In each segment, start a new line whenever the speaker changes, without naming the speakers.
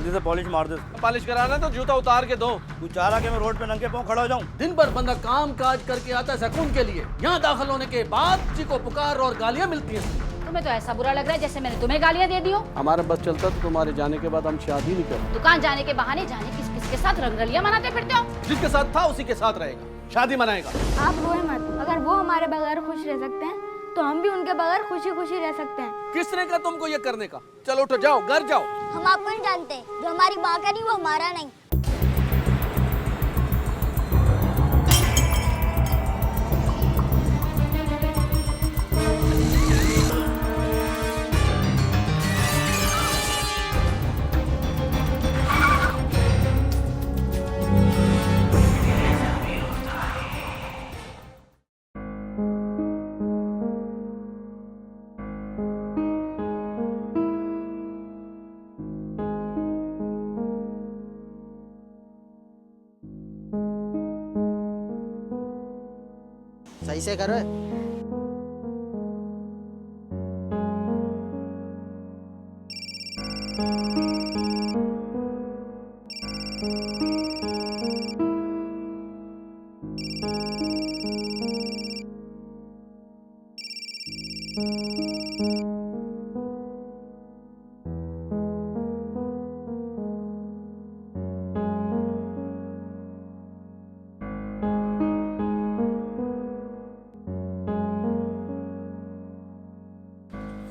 जल्दी से पॉलिश मार दे।
पॉलिश कराना तो जूता उतार के दो।
तू चाह रहा कि मैं रोड पे नंगे पाँव खड़ा हो जाऊं?
दिन भर बंदा काम काज करके आता है सुकून के लिए, यहाँ दाखिल होने के बाद जी को पुकार और गालियाँ मिलती हैं।
तुम्हें तो ऐसा बुरा लग रहा है जैसे मैंने तुम्हें गालियाँ दे दी हो।
हमारा बस चलता तो तुम्हारे जाने के बाद हम शादी नहीं करते।
दुकान जाने के बहाने जाने किस किस के साथ रंगरलियाँ मनाते फिरते हो।
जिसके साथ था उसी के साथ रहेगा, शादी मनाएगा।
आप रोए मत, अगर वो हमारे बगैर खुश रह सकते हैं तो हम भी उनके बगैर खुशी खुशी रह सकते हैं।
किसने कहा तुमको ये करने का? चलो उठो, जाओ घर जाओ।
हम आपको नहीं जानते, जो हमारी माँ का नहीं वो हमारा नहीं।
सही से करो।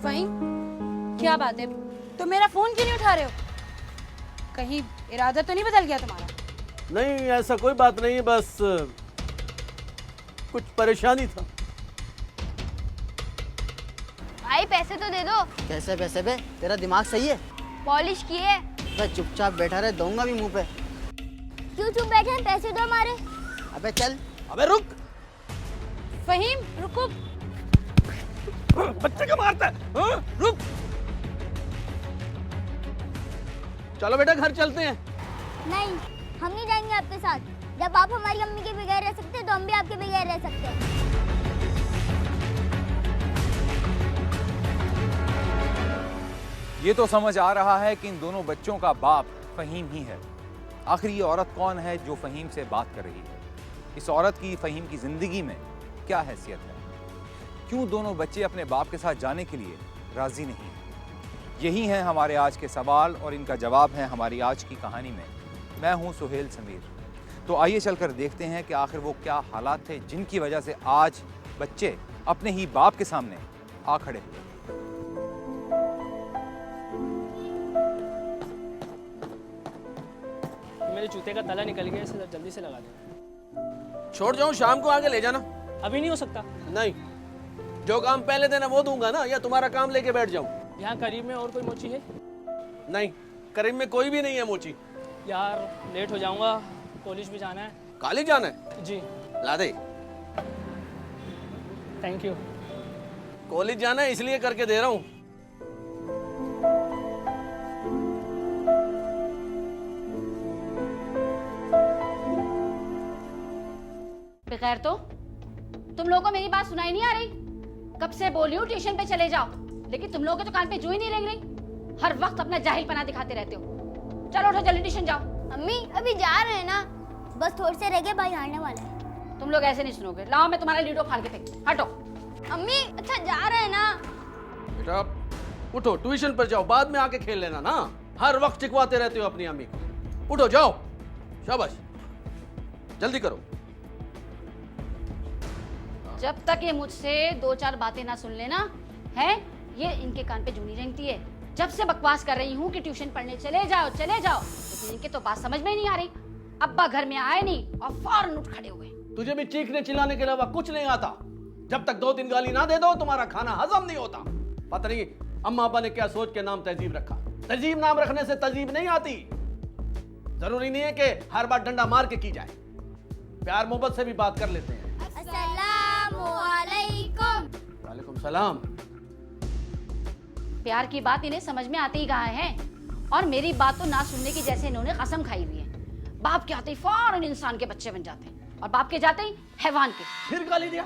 फ़हीम, क्या बात है, तुम मेरा फोन क्यों नहीं उठा रहे हो? कहीं इरादा तो नहीं बदल गया तुम्हारा?
नहीं, ऐसा कोई बात नहीं, बस कुछ परेशानी था।
भाई पैसे तो दे दो।
कैसे पैसे बे? तेरा दिमाग सही है?
पॉलिश किए।
बस चुपचाप बैठा रहे, दूंगा भी मुंह पे।
क्यों चुप बैठे हैं? पैसे दो हमारे।
अबे चल।
अबे रुक।
फ़हीम रुको।
बच्चे का मारता है। हाँ? रुक। चलो बेटा घर चलते हैं।
नहीं, हम नहीं जाएंगे आपके साथ। जब आप हमारी अम्मी के बगैर रह सकते हैं तो हम भी आपके बगैर रह सकते हैं।
ये तो समझ आ रहा है कि इन दोनों बच्चों का बाप फ़हीम ही है। आखिर ये औरत कौन है जो फ़हीम से बात कर रही है? इस औरत की फ़हीम की ज़िंदगी में क्या हैसियत है? क्यों दोनों बच्चे अपने बाप के साथ जाने के लिए राज़ी नहीं हैं? यही हैं हमारे आज के सवाल और इनका जवाब है हमारी आज की कहानी में। मैं हूं सुहेल समीर। तो आइए चलकर देखते हैं कि आखिर वो क्या हालात थे जिनकी वजह से आज बच्चे अपने ही बाप के सामने आ खड़े हुए।
मेरे जूते का तला निकल गया, इसे जल्दी से लगा दे।
छोड़ जाऊं, शाम को आके ले जाना।
अभी नहीं हो सकता।
नहीं, जो काम पहले देना वो दूंगा ना, या तुम्हारा काम लेके बैठ जाऊं?
यहाँ करीब में और कोई मोची है?
नहीं, करीब में कोई भी नहीं है मोची।
यार लेट हो जाऊंगा, कॉलेज भी जाना है।
कॉलेज जाना है?
जी।
ला दे।
Thank you.
कॉलेज जाना है इसलिए करके दे रहा हूँ।
बगैर तो तुम लोगों को मेरी बात सुनाई नहीं आ रही? कब से बोल रही हूँ ट्यूशन पे चले जाओ, लेकिन तुम लोगों के तो कान पे जू ही नहीं रेंग रही। हर वक्त अपना जाहिलपना दिखाते रहते हो। चलो उठो, जल्दी ट्यूशन जाओ।
अम्मी अभी जा रहे हैं ना, बस थोड़े से रह गए, भाई आने वाले हैं।
तुम लोग ऐसे नहीं सुनोगे। लाओ मैं तुम्हारा लीडो फाड़ के फेंक। हटो।
अम्मी अच्छा जा रहे हैं ना।
बेटा उठो, ट्यूशन पर जाओ, बाद में आके खेल लेना ना। हर वक्त टिकवाते रहते हो अपनी अम्मी को। उठो जाओ, शाबाश, जल्दी करो।
जब तक ये मुझसे दो चार बातें ना सुन लेना है, ये इनके कान पे जू नहीं रेंगती है। जब से बकवास कर रही हूँ कि ट्यूशन पढ़ने चले जाओ चले जाओ, लेकिन इनके तो बात समझ में ही नहीं आ रही। अब्बा घर में आए नहीं और फौरन उठ खड़े हुए।
तुझे भी चीखने चिल्लाने के अलावा कुछ नहीं आता। जब तक 2-3 गाली ना दे दो तुम्हारा खाना हजम नहीं होता। पता नहीं अम्मा अब्बा ने क्या सोच के नाम तहजीब रखा। तहजीब नाम रखने से तहजीब नहीं आती। जरूरी नहीं है कि हर बार डंडा मार के की जाए, प्यार मोहब्बत से भी बात कर लेते हैं।
अस्सलामुअलैकुम।
वालेकुम सलाम।
प्यार की बात इन्हें समझ में आती ही कहाँ है, और मेरी बात तो ना सुनने की जैसे इन्होंने कसम खाई हुई है। बाप के आते ही फौरन इंसान के बच्चे बन जाते हैं, और बाप के जाते ही हैवान के।
फिर गाली दिया?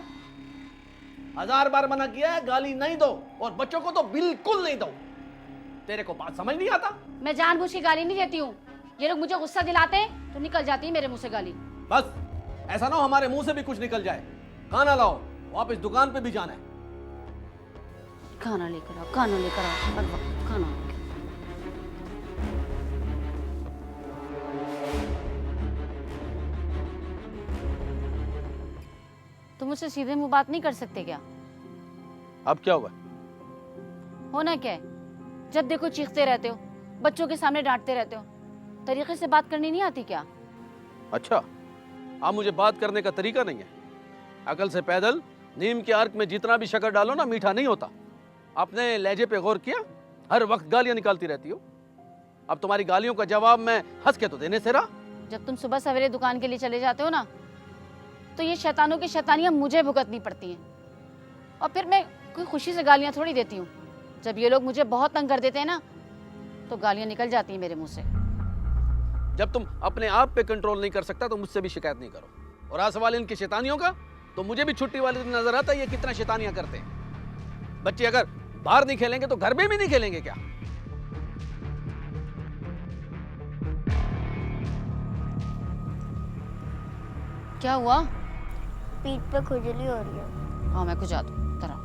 1000 बार मना किया है, गाली नहीं दो, और बच्चों को तो बिल्कुल नहीं दो। तेरे को बात समझ नहीं आता?
मैं जानबूझ के गाली नहीं देती हूँ। ये लोग मुझे गुस्सा दिलाते हैं तो निकल जाती है मेरे मुंह से गाली।
बस ऐसा ना हो हमारे मुंह से भी कुछ निकल जाए। खाना लाओ, वापस दुकान पे भी जाना है।
खाना लेकर आओ, खाना लेकर आओ, हर वक्त खाना। तुम मुझसे सीधे मुंह बात नहीं कर सकते क्या?
अब क्या हुआ?
होना क्या है? जब देखो चीखते रहते हो, बच्चों के सामने डांटते रहते हो। तरीके से बात करनी नहीं आती क्या?
अच्छा, अब मुझे बात करने का तरीका नहीं है। अकल से पैदल नीम के अर्क में जितना भी शक्कर डालो ना, मीठा नहीं होता। अपने लहजे पे गौर किया? हर वक्त गालियां निकालती रहती हो। अब तुम्हारी गालियों का जवाब मैं हंस के तो देने से रहा।
जब तुम सुबह सवेरे दुकान के लिए चले जाते हो ना, तो ये शैतानों की शैतानियां मुझे भुगतनी पड़ती हैं। और फिर मैं कोई खुशी से गालियां थोड़ी देती हूँ। जब ये लोग मुझे बहुत तंग कर देते हैं ना, तो गालियां निकल जाती हैं मेरे मुंह से।
जब तुम अपने आप पे कंट्रोल नहीं कर सकता तो मुझसे भी शिकायत नहीं करो। और आज सवाल इनकी शैतानियों का, तो मुझे भी छुट्टी वाले दिन नजर आता है ये कितना शैतानियां करते हैं। बच्चे अगर बाहर नहीं खेलेंगे तो घर में भी नहीं खेलेंगे क्या?
क्या हुआ?
पीठ पे खुजली हो रही है।
हाँ, मैं खुजा दूँ तरह।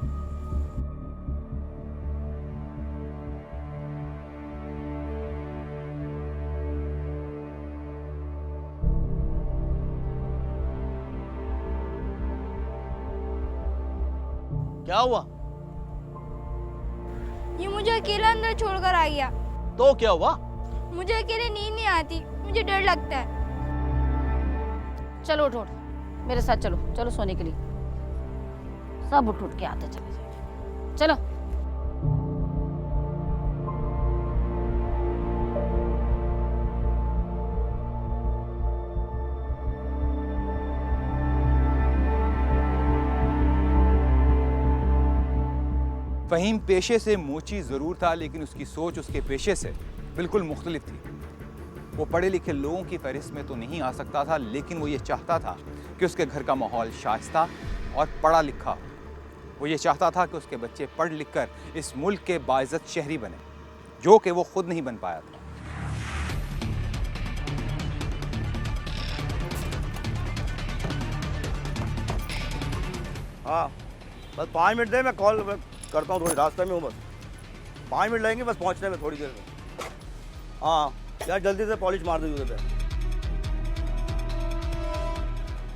क्या हुआ?
ये मुझे अकेला अंदर छोड़कर आ गया।
तो क्या हुआ?
मुझे अकेले नींद नहीं आती, मुझे डर लगता है।
चलो उठ उठ, मेरे साथ चलो, चलो सोने के लिए। सब उठ उठ के आते चले जाएंगे। चलो।
फ़हीम पेशे से मोची ज़रूर था, लेकिन उसकी सोच उसके पेशे से बिल्कुल मुख्तलिफ थी। वो पढ़े लिखे लोगों की फहरिस्त में तो नहीं आ सकता था, लेकिन वो ये चाहता था कि उसके घर का माहौल शाइस्ता और पढ़ा लिखा हो। वो ये चाहता था कि उसके बच्चे पढ़ लिख कर इस मुल्क के बाइज़्ज़त शहरी बने, जो कि वो खुद नहीं बन पाया था।
हाँ, बस 5 मिनट दे, मैं कॉल करता हूँ। थोड़ी रास्ते में हूँ, बस 5 मिनट लगेंगे बस पहुँचने में, थोड़ी देर में। हाँ यार, जल्दी से पॉलिश मार दे जूते पे।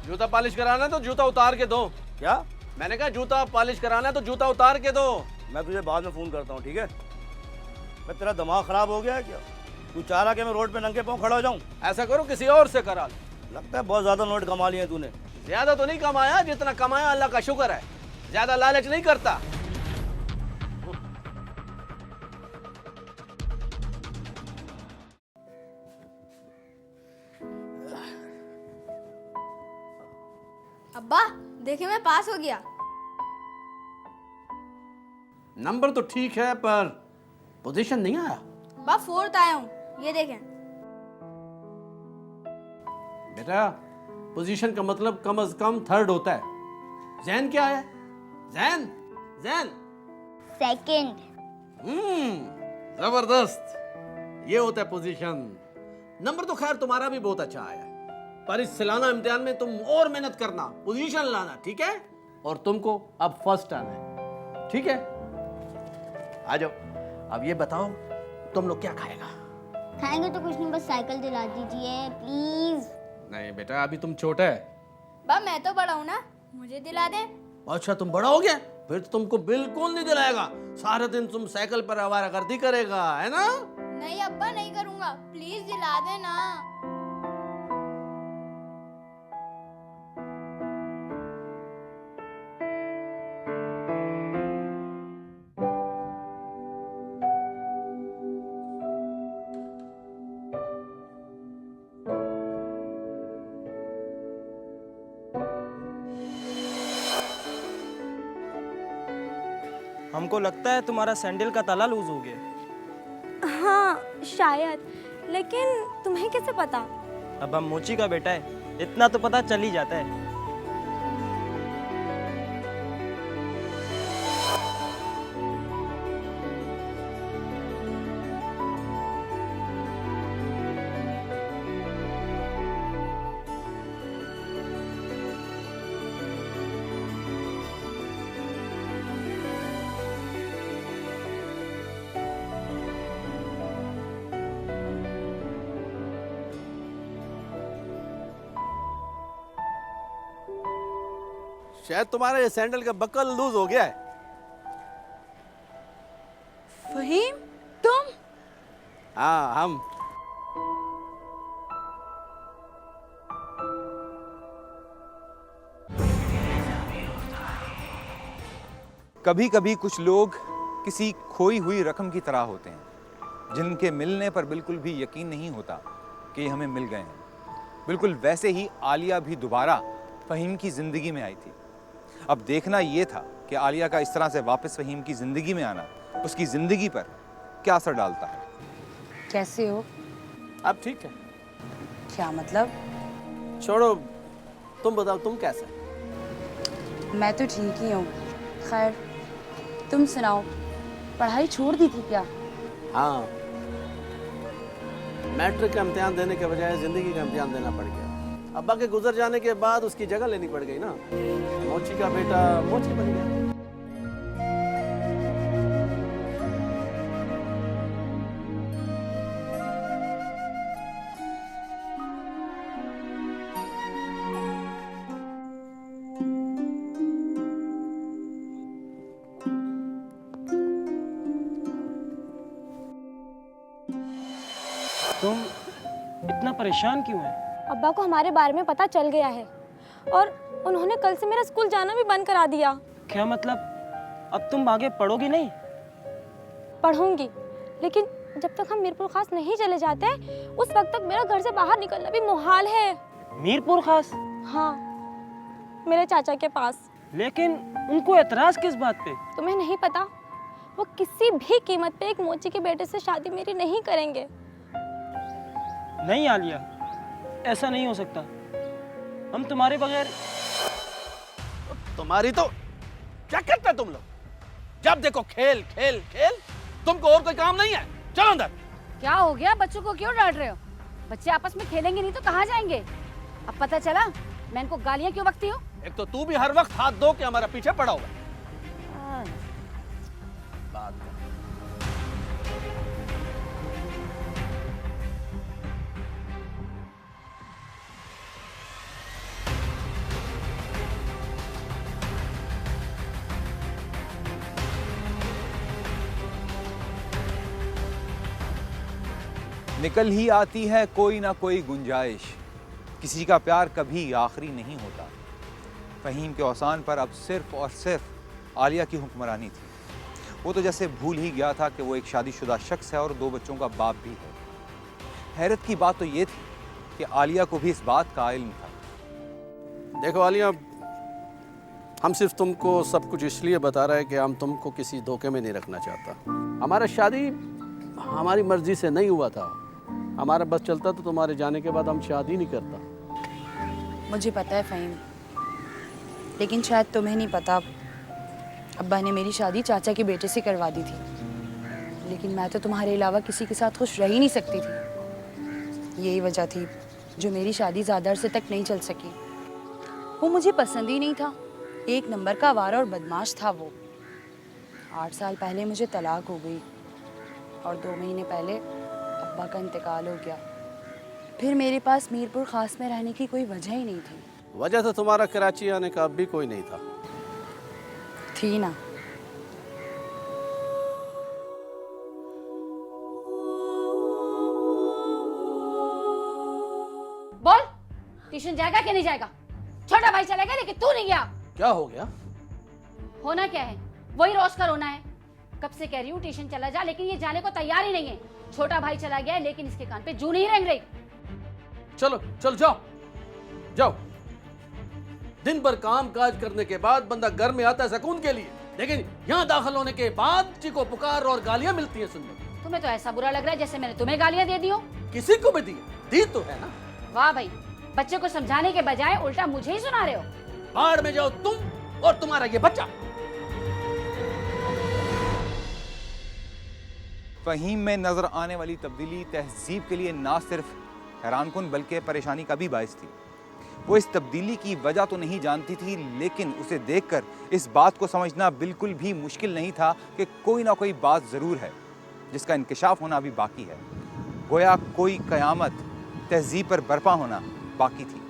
जूता पॉलिश कराना है तो जूता उतार के दो।
क्या?
मैंने कहा जूता पॉलिश कराना है तो जूता उतार के दो।
मैं तुझे बाद में फ़ोन करता हूँ, ठीक है? मैं, तेरा दिमाग ख़राब हो गया है क्या? तू चाह रहा कि मैं रोड पे नंगे पाँव खड़ा हो जाऊँ?
ऐसा करो किसी और से करा लो।
लगता है बहुत ज़्यादा नोट कमा लिए तूने।
ज्यादा तो नहीं कमाया, जितना कमाया अल्लाह का शुक्र है। ज्यादा लालच नहीं करता।
अब्बा देखिए, मैं पास हो गया।
नंबर तो ठीक है पर पोजीशन नहीं आया।
अब्बा 4th आया हूँ, ये देखें।
बेटा, पोजीशन का मतलब कम से कम 3rd होता है। जैन क्या है? जैन जैन
2nd।
जबरदस्त, ये होता है पोजीशन। नंबर तो खैर तुम्हारा भी बहुत अच्छा आया, पर इस सालाना इम्तिहान में तुम और मेहनत करना, पोजीशन लाना, ठीक है? और तुमको अब फर्स्ट आना है, ठीक है? आ जाओ। अब ये बताओ, तुम लोग क्या खाएगा?
खाएंगे तो कुछ नहीं, बस साइकिल दिला दीजिए प्लीज।
नहीं बेटा, अभी तुम छोटा है।
बा मैं तो बड़ा हूँ ना, मुझे दिला दे।
अच्छा, तुम बड़ा हो गया, फिर तो तुमको बिल्कुल नहीं दिलाएगा। सारा दिन तुम साइकिल पर आवारागर्दी करेगा, है ना?
नहीं अब्बा, नहीं करूँगा, प्लीज दिला दे ना।
हमको लगता है तुम्हारा सैंडल का ताला लूज हो गया।
हाँ शायद, लेकिन तुम्हें कैसे पता?
अब हम मोची का बेटा है, इतना तो पता चल ही जाता है।
शायद तुम्हारा ये सैंडल का बकल लूज हो गया है।
फहीम, तुम?
हाँ, हम।
कभी कभी कुछ लोग किसी खोई हुई रकम की तरह होते हैं, जिनके मिलने पर बिल्कुल भी यकीन नहीं होता कि हमें मिल गए हैं। बिल्कुल वैसे ही आलिया भी दोबारा फ़हीम की ज़िंदगी में आई थी। अब देखना ये था कि आलिया का इस तरह से वापस फ़हीम की ज़िंदगी में आना उसकी ज़िंदगी पर क्या असर डालता है।
कैसे हो?
अब ठीक है।
क्या मतलब?
छोड़ो, तुम बताओ, तुम कैसे?
मैं तो ठीक ही हूँ। खैर, तुम सुनाओ, पढ़ाई छोड़ दी थी क्या?
हाँ, मैट्रिक का इम्तिहान देने के बजाय जिंदगी का इम्तिहान देना पड़ गया। अब्बा के गुजर जाने के बाद उसकी जगह लेनी पड़ गई ना। मोची का बेटा मोची बन गया।
तुम इतना परेशान क्यों है?
अब्बा को हमारे बारे में पता चल गया है और उन्होंने कल से मेरा स्कूल जाना भी बंद करा दिया।
क्या मतलब? अब तुम आगे पढ़ोगी नहीं?
पढ़ूंगी, लेकिन जब तक हम मीरपुर खास नहीं चले जाते उस वक्त तक मेरा घर से बाहर निकलना भी मुहाल है।
मीरपुर खास?
हाँ, मेरे चाचा के पास।
लेकिन उनको एतराज किस बात पे?
तुम्हें नहीं पता? वो किसी भी कीमत पे एक मोची के बेटे से शादी मेरी नहीं करेंगे।
नहीं आलिया, ऐसा नहीं हो सकता। हम तुम्हारे बगैर।
तुम्हारी तो क्या करते हैं तुम लोग? जब देखो खेल खेल खेल, तुमको और कोई काम नहीं है? चलो अंदर।
क्या हो गया? बच्चों को क्यों डांट रहे हो? बच्चे आपस में खेलेंगे नहीं तो कहाँ जाएंगे? अब पता चला मैं इनको गालियां क्यों बकती हूँ।
एक तो तू भी हर वक्त हाथ धो के हमारा पीछे पड़ा हुआ है। बात कर।
निकल ही आती है कोई ना कोई गुंजाइश, किसी का प्यार कभी आखिरी नहीं होता। फ़हीम के औसान पर अब सिर्फ और सिर्फ आलिया की हुक्मरानी थी। वो तो जैसे भूल ही गया था कि वो एक शादीशुदा शख्स है और 2 बच्चों का बाप भी है। हैरत की बात तो ये थी कि आलिया को भी इस बात का इल्म था।
देखो आलिया, हम सिर्फ तुमको सब कुछ इसलिए बता रहे हैं कि हम तुमको किसी धोखे में नहीं रखना चाहता। हमारा शादी हमारी मर्जी से नहीं हुआ था। हमारा बस चलता तो तुम्हारे जाने के बाद हम शादी नहीं करता।
मुझे पता है फहीम, लेकिन शायद तुम्हें नहीं पता, अब्बा ने मेरी शादी चाचा के बेटे से करवा दी थी। लेकिन मैं तो तुम्हारे अलावा किसी के साथ खुश रह ही नहीं सकती थी। यही वजह थी जो मेरी शादी ज़्यादा अरसे तक नहीं चल सकी। वो मुझे पसंद ही नहीं था। एक नंबर का आवारा और बदमाश था वो। 8 साल पहले मुझे तलाक हो गई और 2 महीने पहले अब्बा का इंतकाल हो गया। फिर मेरे पास मीरपुर खास में रहने की कोई वजह ही नहीं थी।
वजह तो तुम्हारा कराची आने का अब भी कोई नहीं था।
थी ना।
बोल, ट्यूशन जाएगा कि नहीं जाएगा? छोटा भाई चला गया लेकिन तू नहीं गया।
क्या हो गया?
होना क्या है? वही रोज का रोना है। कब से कह रही हूँ ट्यूशन चला जा, लेकिन ये जाने को तैयार ही नहीं है। छोटा भाई चला गया है लेकिन इसके कान पे जू नहीं रेंग रही।
चलो चल जाओ जाओ। दिन भर काम काज करने के बाद बंदा घर में आता है सुकून के लिए, लेकिन यहाँ दाखिल होने के बाद चीखो पुकार और गालियां मिलती हैं सुनने को।
तुम्हें तो ऐसा बुरा लग रहा है जैसे मैंने तुम्हें गालियां दे दी हो।
किसी को भी दी तो है ना।
वाह भाई, बच्चे को समझाने के बजाय उल्टा मुझे ही सुना रहे हो।
बाढ़ में जाओ तुम और तुम्हारा ये बच्चा।
फ़हीम में नजर आने वाली तब्दीली तहजीब के लिए ना सिर्फ हैरानकुन बल्कि परेशानी का भी बायस थी। वो इस तब्दीली की वजह तो नहीं जानती थी, लेकिन उसे देखकर इस बात को समझना बिल्कुल भी मुश्किल नहीं था कि कोई ना कोई बात ज़रूर है जिसका इंकशाफ होना अभी बाकी है। गोया कोई क़यामत तहजीब पर बर्पा होना बाकी थी।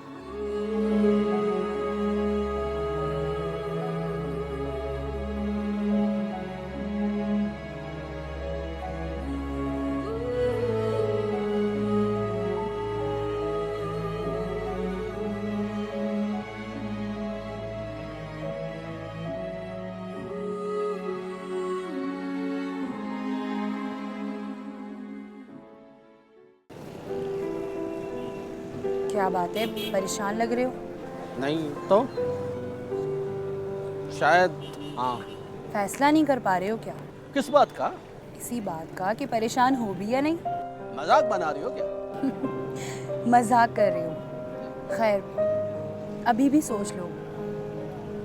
क्या बात है, परेशान लग रहे हो?
नहीं तो शायद हाँ।
फैसला नहीं कर पा रहे हो क्या?
किस बात का?
इसी बात का कि परेशान हो भी या नहीं।
मजाक बना रही हो क्या?
मजाक कर रही हो। खैर, अभी भी सोच लो।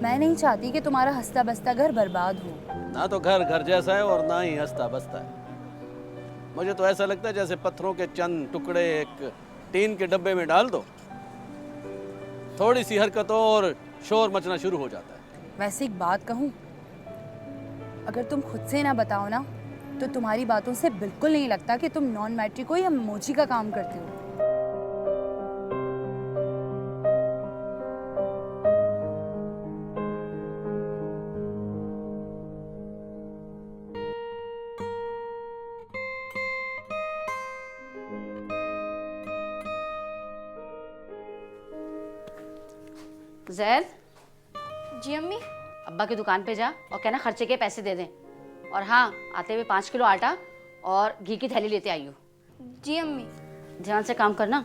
मैं नहीं चाहती कि तुम्हारा हंसता बसता घर बर्बाद हो।
ना तो घर घर जैसा है और ना ही हंसता बसता है। मुझे तो ऐसा लगता है जैसे पत्थरों के चंद टुकड़े एक टीन के डब्बे में डाल दो, थोड़ी सी हरकतों और शोर मचना शुरू हो जाता है।
वैसे एक बात कहूँ, अगर तुम खुद से ना बताओ ना, तो तुम्हारी बातों से बिल्कुल नहीं लगता कि तुम नॉन मैट्रिको या मोची का काम करते हो।
जैद,
जी अम्मी।
अब्बा की दुकान पे जा और कहना खर्चे के पैसे दे दें। और हाँ, आते हुए 5 किलो आटा और घी की थैली लेते आइयो।
जी अम्मी।
ध्यान से काम करना,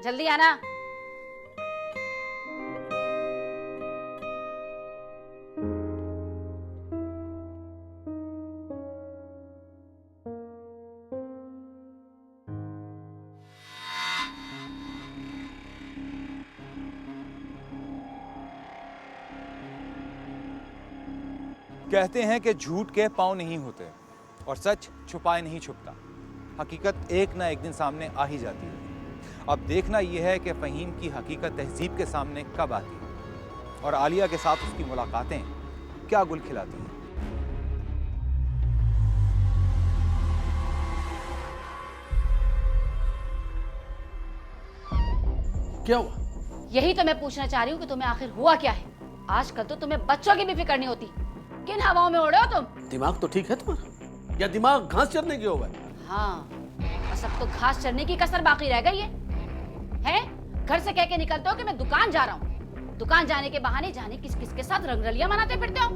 जल्दी आना।
कहते हैं कि झूठ के पांव नहीं होते और सच छुपाए नहीं छुपता। हकीकत एक ना एक दिन सामने आ ही जाती है। अब देखना यह है कि फ़हीम की हकीकत तहजीब के सामने कब आती है और आलिया के साथ उसकी मुलाकातें क्या गुल खिलाती हैं।
क्या हुआ?
यही तो मैं पूछना चाह रही हूँ कि तुम्हें आखिर हुआ क्या है। आजकल तो तुम्हें बच्चों की भी फिक्र नहीं होती। किन हवाओं में उड़े हो तुम?
दिमाग तो ठीक है तुम्हारा, या दिमाग घास चरने की होगा?
हाँ, बस अब तो घास चरने की कसर बाकी रह गई है? घर से कह के निकलते हो कि मैं दुकान जा रहा हूँ, दुकान जाने के बहाने जाने किस किस के साथ रंगरलियां मनाते फिरते हो।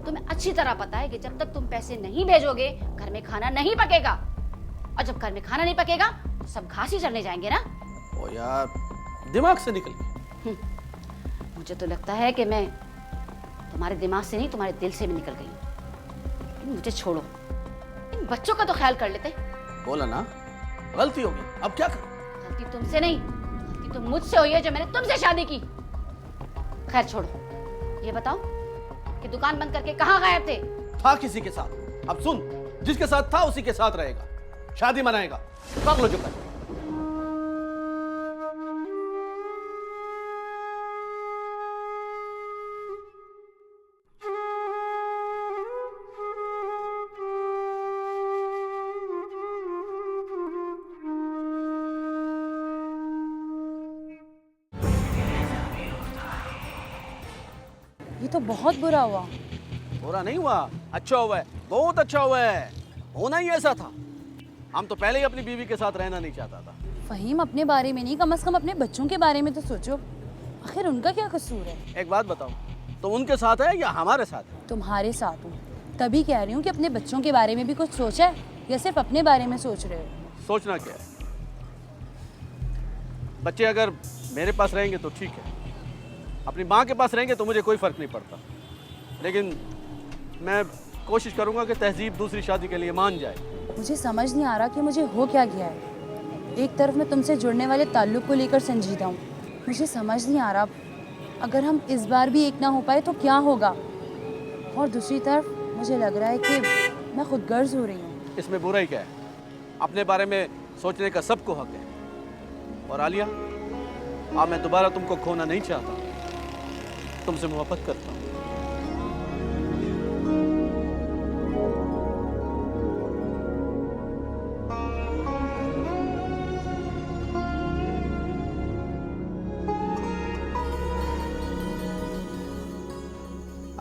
तुम्हें अच्छी तरह पता है कि जब तक तुम पैसे नहीं भेजोगे घर में खाना नहीं पकेगा, और जब घर में खाना नहीं पकेगा तो सब घास ही चरने जाएंगे ना।
ओ यार, दिमाग से निकल गई।
मुझे तो लगता है कि मैं तुम्हारे दिमाग से नहीं तुम्हारे दिल से भी निकल गई हूँ। मुझे छोड़ो, इन बच्चों का तो ख्याल कर लेते।
बोला ना, गलती होगी, अब क्या करूं?
गलती तुमसे नहीं, गलती तो मुझसे हुई है जो मैंने तुमसे शादी की। खैर छोड़ो, ये बताओ कि दुकान बंद करके कहाँ गायब थे?
था किसी के साथ। अब सुन, जिसके साथ था उसी के साथ रहेगा, शादी मनाएगा। कर लो जो कर।
ये तो बहुत बुरा हुआ।
बुरा नहीं हुआ, अच्छा हुआ है, बहुत अच्छा हुआ है। होना ही ऐसा था। हम तो पहले ही अपनी बीवी के साथ रहना नहीं चाहता था।
फ़हीम, अपने बारे में नहीं, कम से कम अपने बच्चों के बारे में तो सोचो। आखिर उनका क्या कसूर है?
एक बात बताओ, तुम उनके साथ है या हमारे साथ है?
तुम्हारे साथ हूँ, तभी कह रही हूँ कि अपने बच्चों के बारे में भी कुछ सोचा है या सिर्फ अपने बारे में सोच रहे हो?
सोचना क्या है? बच्चे अगर मेरे पास रहेंगे तो ठीक है, अपनी माँ के पास रहेंगे तो मुझे कोई फर्क नहीं पड़ता। लेकिन मैं कोशिश करूंगा कि तहजीब दूसरी शादी के लिए मान जाए।
मुझे समझ नहीं आ रहा कि मुझे हो क्या गया है। एक तरफ मैं तुमसे जुड़ने वाले ताल्लुक़ को लेकर संजीदा हूँ। मुझे समझ नहीं आ रहा अगर हम इस बार भी एक ना हो पाए तो क्या होगा। और दूसरी तरफ मुझे लग रहा है कि मैं खुद गर्ज हो रही हूँ।
इसमें बुरा ही क्या है? अपने बारे में सोचने का सबको हक है। और आलिया, अब मैं दोबारा तुमको खोना नहीं चाहता, तुमसे मोहब्बत करता हूँ।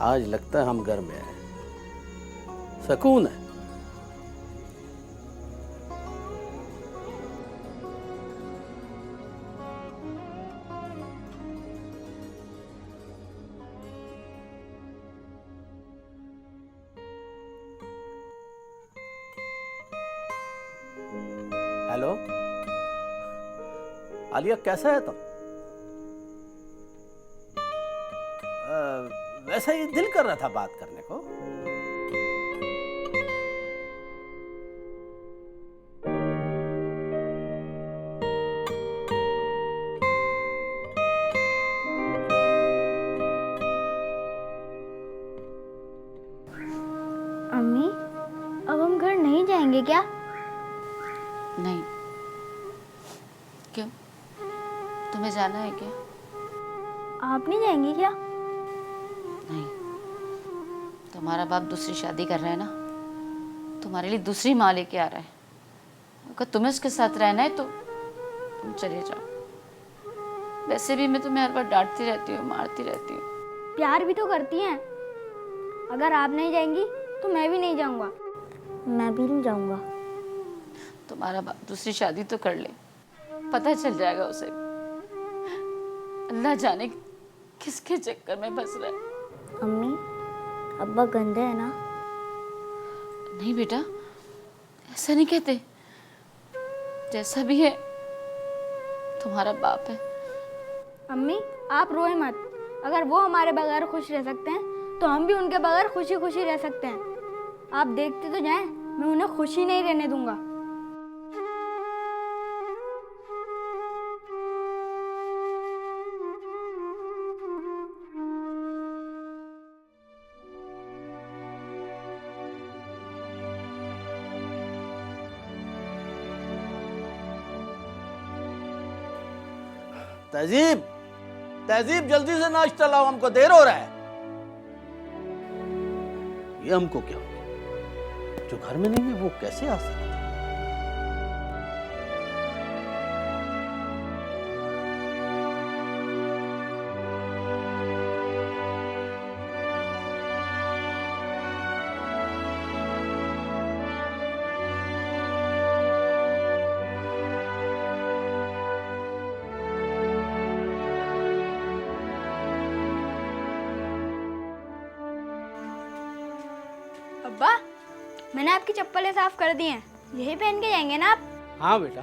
आज लगता है हम घर में आए, सुकून है। हेलो, आलिया कैसा है तुम? वैसे ही दिल कर रहा था बात करने को।
अम्मी, अब हम घर नहीं जाएंगे क्या?
नहीं। क्यों? तुम्हें जाना है क्या?
आप नहीं जाएंगी क्या?
नहीं। तुम्हारा बाप दूसरी शादी कर रहा है ना, तुम्हारे लिए दूसरी माँ लेके आ रहा है। अगर तुम्हें उसके साथ रहना है तो तुम चले जाओ। वैसे भी मैं तुम्हें हर बार डांटती रहती हूँ, मारती रहती हूँ।
प्यार भी तो करती हैं। अगर आप नहीं जाएंगी तो मैं भी नहीं जाऊंगा। मैं भी नहीं जाऊंगा।
तुम्हारा बाप दूसरी शादी तो कर ले, पता चल जाएगा उसे। अल्लाह जाने किसके चक्कर में फंस रहा है।
अम्मी, अब्बा गंदे है ना?
नहीं बेटा, ऐसा नहीं कहते। जैसा भी है तुम्हारा बाप है।
अम्मी, आप रोए मत। अगर वो हमारे बगैर खुश रह सकते हैं तो हम भी उनके बगैर खुशी खुशी रह सकते हैं। आप देखते तो जाएं, मैं उन्हें खुशी नहीं रहने दूंगा।
तहजीब, तहजीब जल्दी से नाश्ता लाओ, हमको देर हो रहा है। ये हमको क्या हो गया? जो घर में नहीं है वो कैसे आ सकता?
अब्बा, मैंने आपकी चप्पलें साफ कर दी हैं। यही पहन के जाएंगे ना आप?
हाँ बेटा।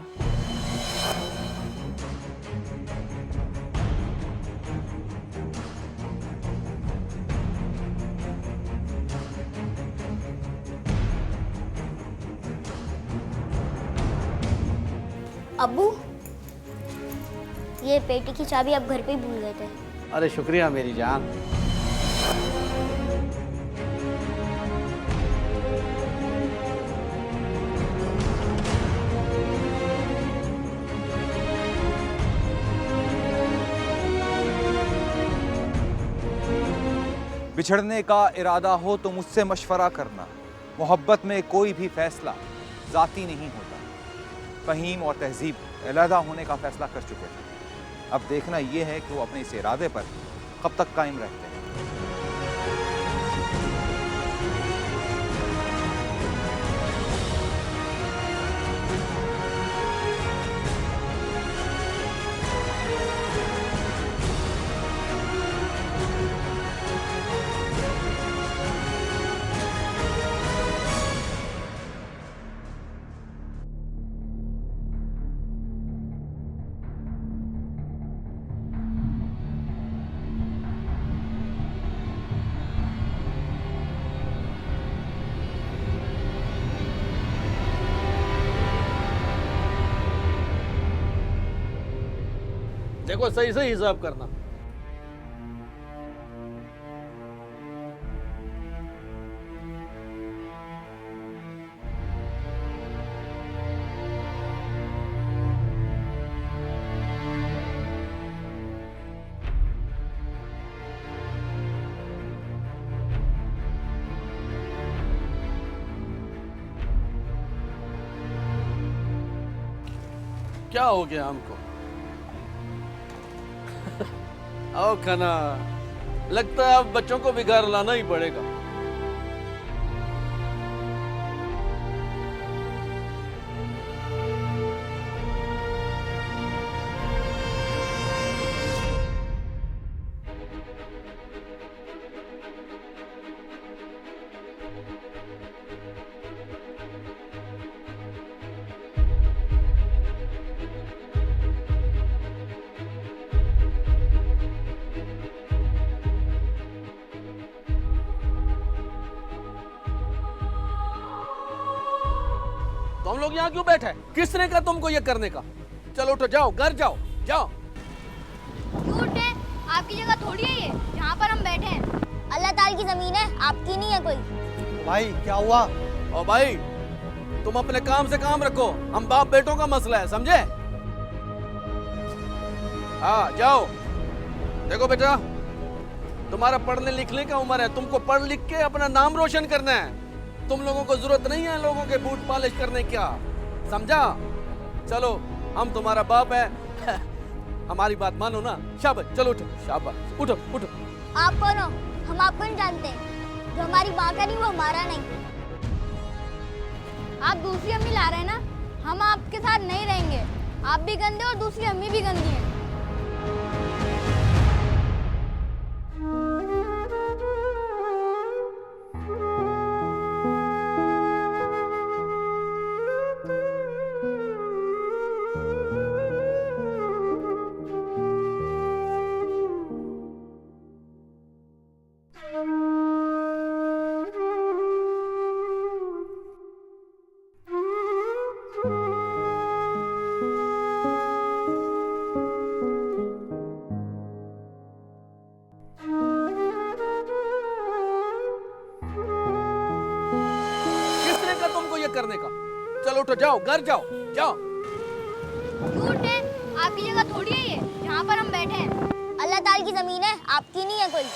अब्बू, ये पेटी की चाबी आप घर पे ही भूल गए थे।
अरे शुक्रिया मेरी जान।
बिछड़ने का इरादा हो तो मुझसे मशवरा करना। मोहब्बत में कोई भी फैसला ज़ाती नहीं होता। फ़हीम और तहजीब अलहदा होने का फैसला कर चुके थे। अब देखना यह है कि वो अपने इस इरादे पर कब तक कायम रहते हैं।
देखो सही से हिसाब करना। क्या हो गया हमको? आओ खाना, लगता है अब बच्चों को भी घर लाना ही पड़ेगा। लोग यहाँ क्यों बैठे? किसने कहा तुमको ये करने का? चलो उठो, जाओ घर जाओ, जाओ।
क्यों उठे? आपकी जगह थोड़ी है ये जहाँ पर हम बैठे हैं। अल्लाह ताला की जमीन है, आपकी नहीं है कोई।
भाई क्या हुआ?
ओ भाई, तुम अपने काम से काम रखो, हम बाप बेटों का मसला है, समझे? हाँ जाओ। देखो बेटा, तुम्हारा पढ़ने लिखने का उम्र है, तुमको पढ़ लिख के अपना नाम रोशन करना है। तुम लोगों को जरूरत नहीं है लोगों के बूट पॉलिश करने क्या, समझा? चलो, हम तुम्हारा बाप है हमारी बात मानो ना। शाबाश, चलो उठो, शाबाश, उठो उठो।
आप कौन हो? हम आपको नहीं जानते। जो हमारी माँ का नहीं वो हमारा नहीं। आप दूसरी अम्मी ला रहे हैं ना, हम आपके साथ नहीं रहेंगे। आप भी गंदे और दूसरी अम्मी भी गंदी है।
करने का। चलो उठो, जाओ घर जाओ, जाओ।
क्यों उठे? आपकी जगह थोड़ी है ये जहाँ पर हम बैठे हैं। अल्लाह ताला की जमीन है, आपकी नहीं है कोई।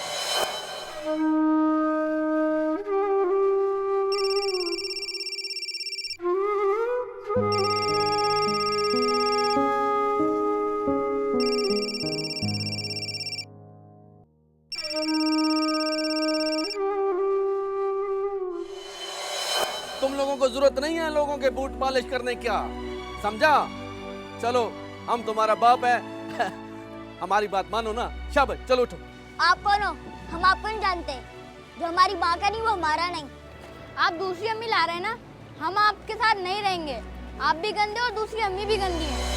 तुम लोगों को जरूरत नहीं है लोगों के बूट पॉलिश करने क्या, समझा? चलो, हम तुम्हारा बाप है हमारी बात मानो ना। शाबाश, चलो उठो।
आप कौन हो? हम आपको नहीं जानते। जो हमारी माँ का नहीं वो हमारा नहीं। आप दूसरी अम्मी ला रहे हैं ना, हम आपके साथ नहीं रहेंगे। आप भी गंदे और दूसरी अम्मी भी गंदी है।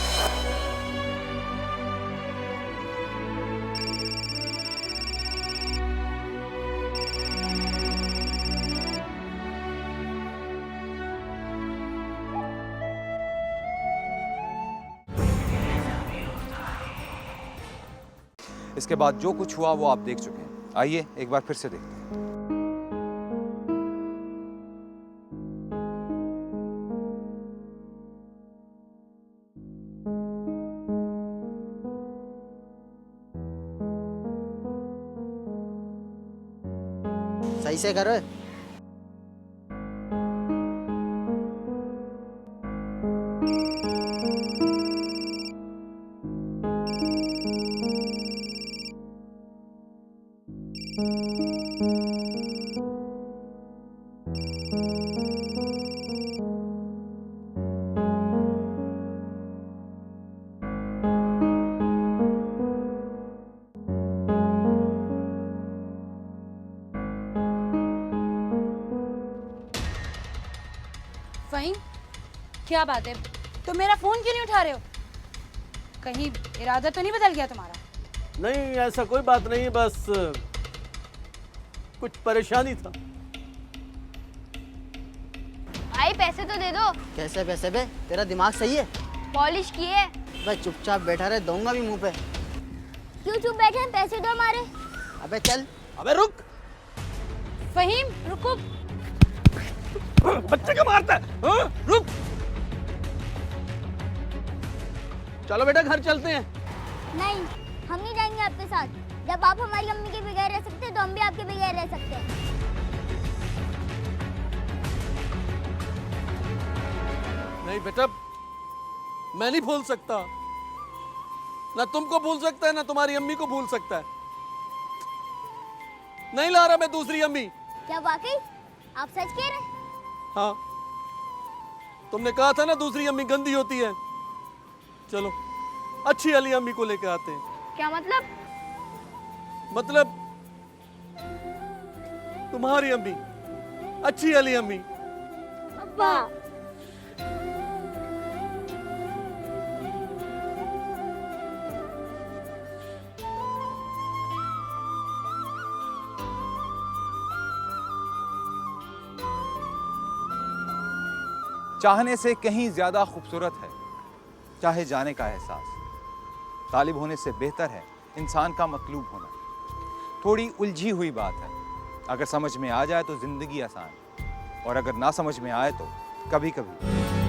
इसके बाद जो कुछ हुआ वो आप देख चुके हैं। आइए एक बार फिर से देखते हैं।
सही से करो।
फ़हीम, क्या बात है? तो मेरा फोन क्यों नहीं उठा रहे हो? कहीं इरादा तो नहीं बदल गया तुम्हारा?
नहीं, ऐसा कोई बात नहीं, बस कुछ परेशानी था।
भाई पैसे तो दे दो।
कैसे पैसे बे? तेरा दिमाग सही है?
पॉलिश किए।
बस चुपचाप बैठा रहे, दूंगा भी मुंह पे।
क्यों चुप बैठे हैं? पैसे दो हमारे।
अबे चल।
अबे रुक।
फ़हीम रुको।
बच्चे का मारता है, हाँ? रुक। चलो बेटा घर चलते हैं।
नहीं, हम नहीं जाएंगे आपके साथ। जब आप हमारी अम्मी के बगैर रह सकते हैं तो हम भी आपके बगैर रह सकते हैं।
नहीं बेटा, मैं नहीं भूल सकता। ना तुमको भूल सकता है ना तुम्हारी अम्मी को भूल सकता है। नहीं ला रहा मैं दूसरी अम्मी।
क्या वाकई आप सच कह रहे हैं?
हाँ, तुमने कहा था ना दूसरी अम्मी गंदी होती है। चलो अच्छी वाली अम्मी को लेके आते हैं।
क्या मतलब?
मतलब तुम्हारी अम्मी, अच्छी वाली अम्मी।
अब्बा।
चाहने से कहीं ज्यादा खूबसूरत है चाहे जाने का एहसास। तालिब होने से बेहतर है इंसान का मतलूब होना। थोड़ी उलझी हुई बात है, अगर समझ में आ जाए तो जिंदगी आसान, और अगर ना समझ में आए तो कभी कभी